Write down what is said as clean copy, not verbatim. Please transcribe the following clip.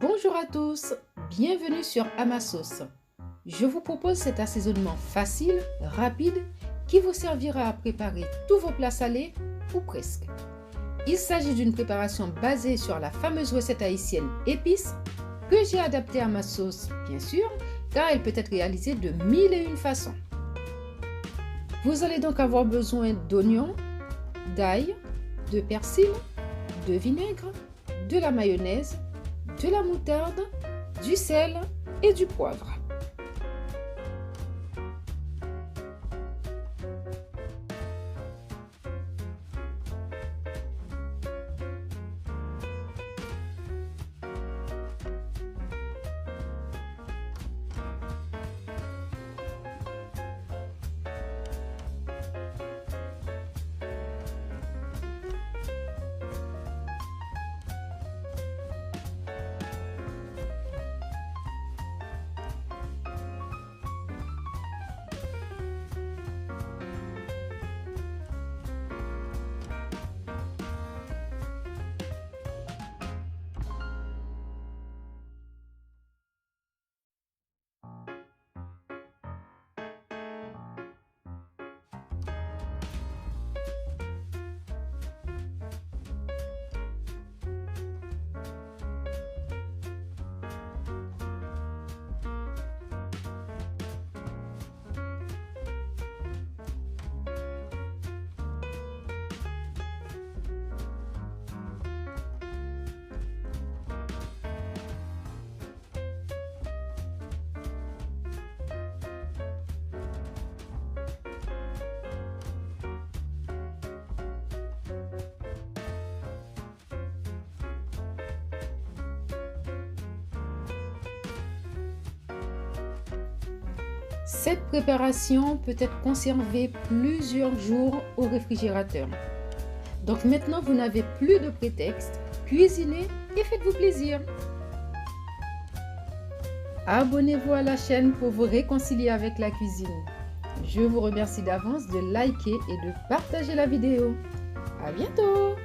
Bonjour à tous, bienvenue sur Amasauce. Je vous propose cet assaisonnement facile, rapide, qui vous servira à préparer tous vos plats salés, ou presque. Il s'agit d'une préparation basée sur la fameuse recette haïtienne épices, que j'ai adaptée à ma sauce, bien sûr, car elle peut être réalisée de mille et une façons. Vous allez donc avoir besoin d'oignons, d'ail, de persil, de vinaigre, de la mayonnaise, de la moutarde, du sel et du poivre. Cette préparation peut être conservée plusieurs jours au réfrigérateur. Donc maintenant, vous n'avez plus de prétexte. Cuisinez et faites-vous plaisir. Abonnez-vous à la chaîne pour vous réconcilier avec la cuisine. Je vous remercie d'avance de liker et de partager la vidéo. À bientôt!